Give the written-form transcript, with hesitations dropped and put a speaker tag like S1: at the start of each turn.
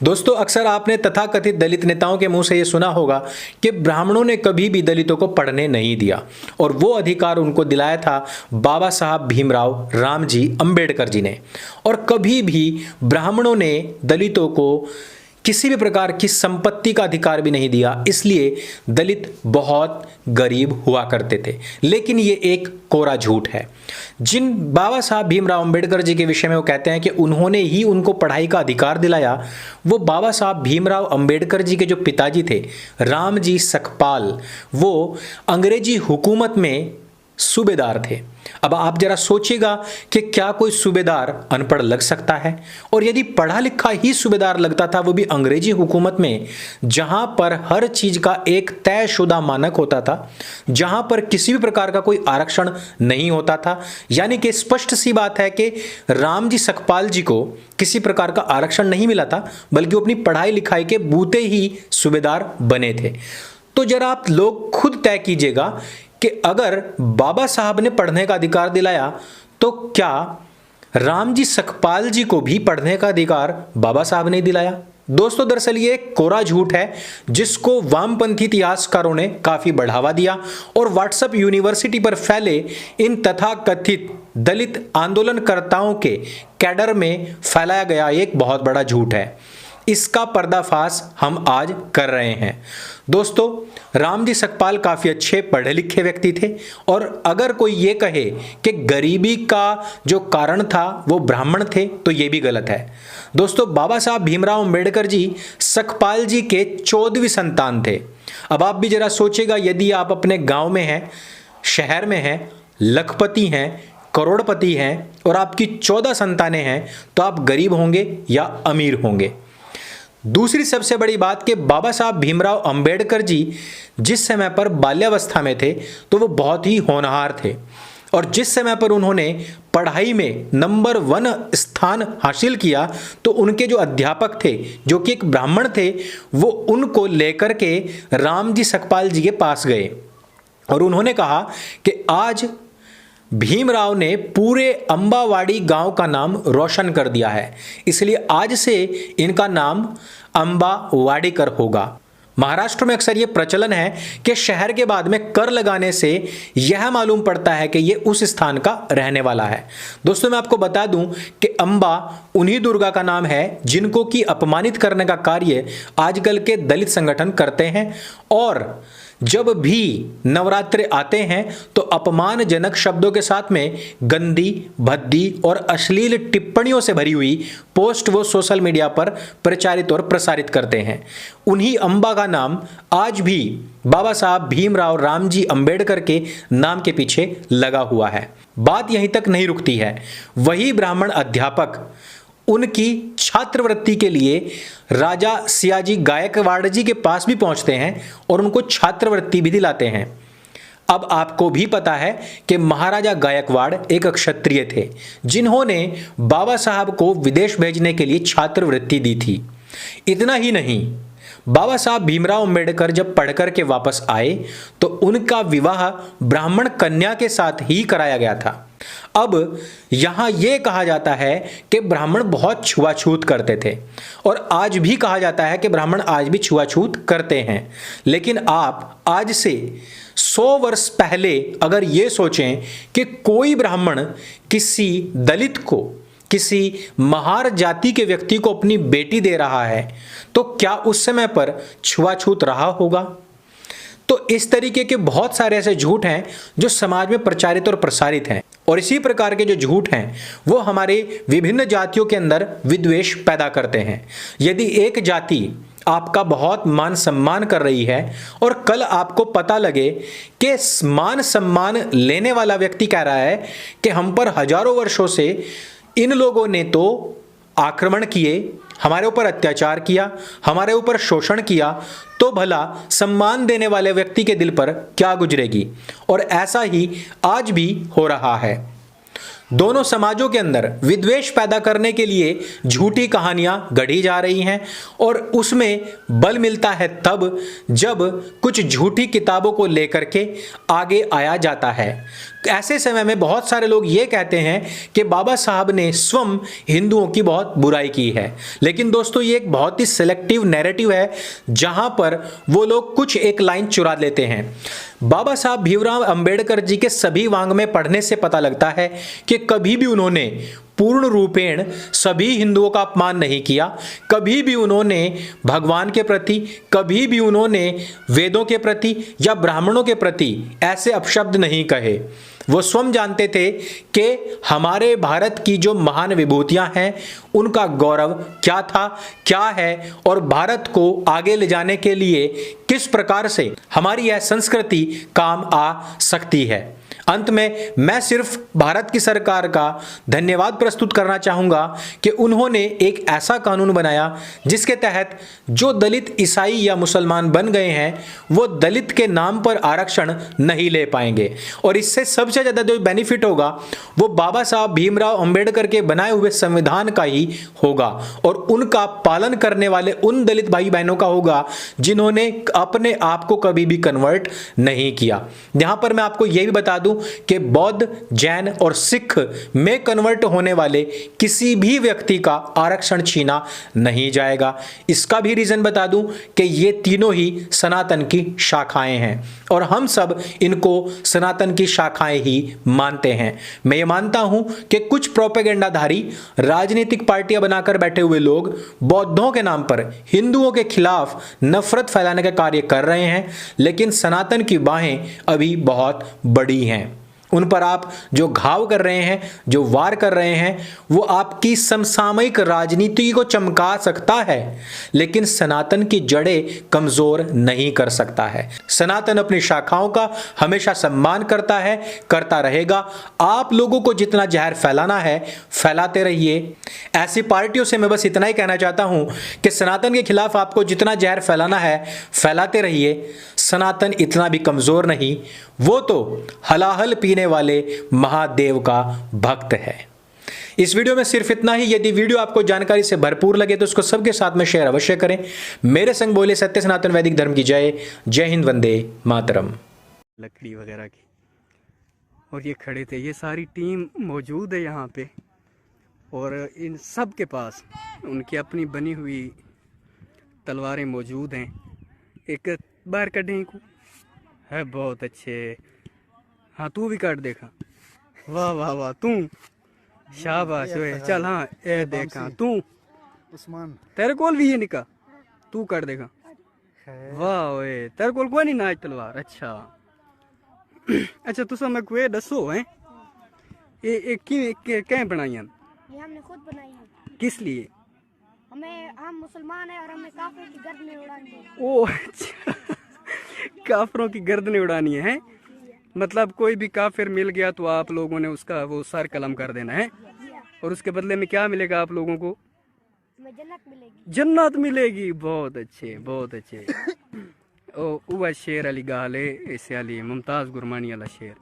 S1: दोस्तों, अक्सर आपने तथाकथित दलित नेताओं के मुंह से यह सुना होगा कि ब्राह्मणों ने कभी भी दलितों को पढ़ने नहीं दिया और वो अधिकार उनको दिलाया था बाबा साहब भीमराव रामजी अंबेडकर जी ने। और कभी भी ब्राह्मणों ने दलितों को किसी भी प्रकार की संपत्ति का अधिकार भी नहीं दिया, इसलिए दलित बहुत गरीब हुआ करते थे। लेकिन ये एक कोरा झूठ है। जिन बाबा साहब भीमराव अंबेडकर जी के विषय में वो कहते हैं कि उन्होंने ही उनको पढ़ाई का अधिकार दिलाया, वो बाबा साहब भीमराव अंबेडकर जी के जो पिताजी थे रामजी सकपाल, वो अंग्रेजी हुकूमत में सूबेदार थे। अब आप जरा सोचिएगा कि क्या कोई सूबेदार अनपढ़ लग सकता है? और यदि पढ़ा लिखा ही सूबेदार लगता था, वो भी अंग्रेजी हुकूमत में, जहां पर हर चीज का एक तयशुदा मानक होता था, जहां पर किसी भी प्रकार का कोई आरक्षण नहीं होता था, यानी कि स्पष्ट सी बात है कि रामजी सकपाल जी को किसी प्रकार का आरक्षण नहीं मिला था, बल्कि वो अपनी पढ़ाई लिखाई के बूते ही सूबेदार बने थे। तो जरा आप लोग खुद तय कीजिएगा कि अगर बाबा साहब ने पढ़ने का अधिकार दिलाया, तो क्या रामजी सकपाल जी को भी पढ़ने का अधिकार बाबा साहब ने दिलाया? दोस्तों, दरअसल ये एक कोरा झूठ है जिसको वामपंथी इतिहासकारों ने काफी बढ़ावा दिया और व्हाट्सएप यूनिवर्सिटी पर फैले इन तथाकथित दलित आंदोलनकर्ताओं के कैडर में फैलाया गया एक बहुत बड़ा झूठ है। इसका पर्दाफाश हम आज कर रहे हैं। दोस्तों, रामजी सकपाल काफी अच्छे पढ़े लिखे व्यक्ति थे और अगर कोई ये कहे कि गरीबी का जो कारण था वो ब्राह्मण थे, तो ये भी गलत है। दोस्तों, बाबा साहब भीमराव अंबेडकर जी सकपाल जी के 14वीं संतान थे। अब आप भी जरा सोचेगा, यदि आप अपने गांव में हैं, शहर में हैं, लखपति हैं, करोड़पति हैं और आपकी 14 संतानें हैं, तो आप गरीब होंगे या अमीर होंगे? दूसरी सबसे बड़ी बात कि बाबा साहब भीमराव अंबेडकर जी जिस समय पर बाल्यावस्था में थे, तो वो बहुत ही होनहार थे और जिस समय पर उन्होंने पढ़ाई में नंबर 1 स्थान हासिल किया, तो उनके जो अध्यापक थे, जो कि एक ब्राह्मण थे, वो उनको लेकर के रामजी सकपाल जी के पास गए और उन्होंने कहा कि आज भीमराव ने पूरे अंबावाड़ी गांव का नाम रोशन कर दिया है, इसलिए आज से इनका नाम अंबावाड़ीकर होगा। महाराष्ट्र में अक्सर यह प्रचलन है कि शहर के बाद में कर लगाने से यह मालूम पड़ता है कि यह उस स्थान का रहने वाला है। दोस्तों, मैं आपको बता दूं कि अंबा उन्हीं दुर्गा का नाम है जिनको कि अपमानित करने का कार्य आजकल के दलित संगठन करते हैं और जब भी नवरात्रे आते हैं तो अपमानजनक शब्दों के साथ में गंदी, भद्दी और अश्लील टिप्पणियों से भरी हुई पोस्ट वो सोशल मीडिया पर प्रचारित और प्रसारित करते हैं। उन्हीं अंबा का नाम आज भी बाबा साहब भीमराव रामजी अंबेडकर के नाम के पीछे लगा हुआ है। बात यहीं तक नहीं रुकती है। वही ब्राह्मण अध्यापक उनकी छात्रवृत्ति के लिए राजा सियाजी गायकवाड़ जी के पास भी पहुंचते हैं और उनको छात्रवृत्ति भी दिलाते हैं। अब आपको भी पता है कि महाराजा गायकवाड़ एक क्षत्रिय थे जिन्होंने बाबा साहब को विदेश भेजने के लिए छात्रवृत्ति दी थी। इतना ही नहीं, बाबा साहब भीमराव अंबेडकर जब पढ़कर के वापस आए तो उनका विवाह ब्राह्मण कन्या के साथ ही कराया गया था। अब यहां यह कहा जाता है कि ब्राह्मण बहुत छुआछूत करते थे और आज भी कहा जाता है कि ब्राह्मण आज भी छुआछूत करते हैं। लेकिन आप आज से 100 वर्ष पहले अगर ये सोचें कि कोई ब्राह्मण किसी दलित को, किसी महार जाति के व्यक्ति को अपनी बेटी दे रहा है, तो क्या उस समय पर छुआछूत रहा होगा? तो इस तरीके के बहुत सारे ऐसे झूठ हैं जो समाज में प्रचारित और प्रसारित हैं और इसी प्रकार के जो झूठ हैं वो हमारे विभिन्न जातियों के अंदर विद्वेष पैदा करते हैं। यदि एक जाति आपका बहुत मान सम्मान कर रही है और कल आपको पता लगे कि मान सम्मान लेने वाला व्यक्ति कह रहा है कि हम पर हजारों वर्षों से इन लोगों ने तो आक्रमण किए, हमारे ऊपर अत्याचार किया, हमारे ऊपर शोषण किया, तो भला सम्मान देने वाले व्यक्ति के दिल पर क्या गुजरेगी? और ऐसा ही आज भी हो रहा है। दोनों समाजों के अंदर विद्वेष पैदा करने के लिए झूठी कहानियां गढ़ी जा रही हैं और उसमें बल मिलता है तब जब कुछ झूठी किताबों को लेकर के आगे आया जाता है। ऐसे समय में बहुत सारे लोग ये कहते हैं कि बाबा साहब ने स्वयं हिंदुओं की बहुत बुराई की है। लेकिन दोस्तों ये एक बहुत ही सिलेक्टिव नैरेटिव है जहां पर वो लोग कुछ एक लाइन चुरा लेते हैं। बाबा साहब भीमराव अंबेडकर जी के सभी वांग में पढ़ने से पता लगता है कि कभी भी उन्होंने पूर्ण रूपेण सभी हिंदुओं का अपमान नहीं किया, कभी भी उन्होंने भगवान के प्रति, कभी भी उन्होंने वेदों के प्रति या ब्राह्मणों के प्रति ऐसे अपशब्द नहीं कहे। वो स्वयं जानते थे कि हमारे भारत की जो महान विभूतियां हैं उनका गौरव क्या था, क्या है, और भारत को आगे ले जाने के लिए किस प्रकार से हमारी यह संस्कृति काम आ सकती है। अंत में मैं सिर्फ भारत की सरकार का धन्यवाद प्रस्तुत करना चाहूंगा कि उन्होंने एक ऐसा कानून बनाया जिसके तहत जो दलित ईसाई या मुसलमान बन गए हैं वो दलित के नाम पर आरक्षण नहीं ले पाएंगे। और इससे सबसे ज़्यादा जो बेनिफिट होगा वो बाबा साहब भीमराव अंबेडकर के बनाए हुए संविधान का ही होगा और उनका पालन करने वाले उन दलित भाई बहनों का होगा जिन्होंने अपने आप को कभी भी कन्वर्ट नहीं किया। यहां पर मैं आपको यह भी बता दूं कि बौद्ध, जैन और सिख में कन्वर्ट होने वाले किसी भी व्यक्ति का आरक्षण छीना नहीं जाएगा। इसका भी रीजन बता दूं कि ये तीनों ही सनातन की शाखाएं हैं और हम सब इनको सनातन की शाखाएं ही मानते हैं। मैं ये मानता हूं कि कुछ प्रोपेगेंडाधारी राजनीतिक पार्टियां बनाकर बैठे हुए लोग बौद्धों के नाम पर हिंदुओं के खिलाफ नफरत फैलाने का कार्य कर रहे हैं, लेकिन सनातन की बाहें अभी बहुत बड़ी हैं। उन पर आप जो घाव कर रहे हैं, जो वार कर रहे हैं, वो आपकी समसामयिक राजनीति को चमका सकता है, लेकिन सनातन की जड़ें कमजोर नहीं कर सकता है। सनातन अपनी शाखाओं का हमेशा सम्मान करता है, करता रहेगा। आप लोगों को जितना जहर फैलाना है फैलाते रहिए। ऐसी पार्टियों से मैं बस इतना ही कहना चाहता हूं कि सनातन के खिलाफ आपको जितना जहर फैलाना है फैलाते रहिए। सनातन इतना भी कमजोर नहीं, वो तो हलाहल पीने वाले महादेव का भक्त है। इस वीडियो में सिर्फ इतना ही। यदि वीडियो आपको जानकारी से भरपूर लगे तो उसको सबके साथ में शेयर अवश्य करें। मेरे संग बोले सत्य सनातन वैदिक धर्म की जय। जय हिंद, वंदे मातरम।
S2: लकड़ी वगैरह की, और ये खड़े थे, ये सारी टीम मौजूद है यहाँ पे और इन सब के पास उनकी अपनी बनी हुई तलवारें मौजूद हैं। एक बार कटें को है, बहुत अच्छे। हाँ तू भी काट देखा। वाह वाह वाह, तू शाबाश ओए। चल हाँ ए देखा तू
S3: उस्मान,
S2: तेरे कोल भी ये निका, तू काट देखा। वाह ओए, तेरे कोल कोई नहीं नाच तलवार। अच्छा अच्छा तुसा मैं कोई दसो है ये क्या बनाई हम?
S4: ये हमने खुद बनाई है।
S2: किस लिए?
S4: हम मुसलमान हैं और हमें काफिरों की गर्दनें उड़ानी है।
S2: ओ अच्छा काफिरों की गर्दनें उड़ानी है। मतलब कोई भी काफिर मिल गया तो आप लोगों ने उसका वो सर कलम कर देना है, और उसके बदले में क्या मिलेगा आप लोगों को?
S4: हमें जन्नत मिलेगी।
S2: जन्नत मिलेगी। बहुत अच्छे बहुत अच्छे। ओ वह शेर अली गाले ऐसे अली मुमताज गुरमानी वाला शेर।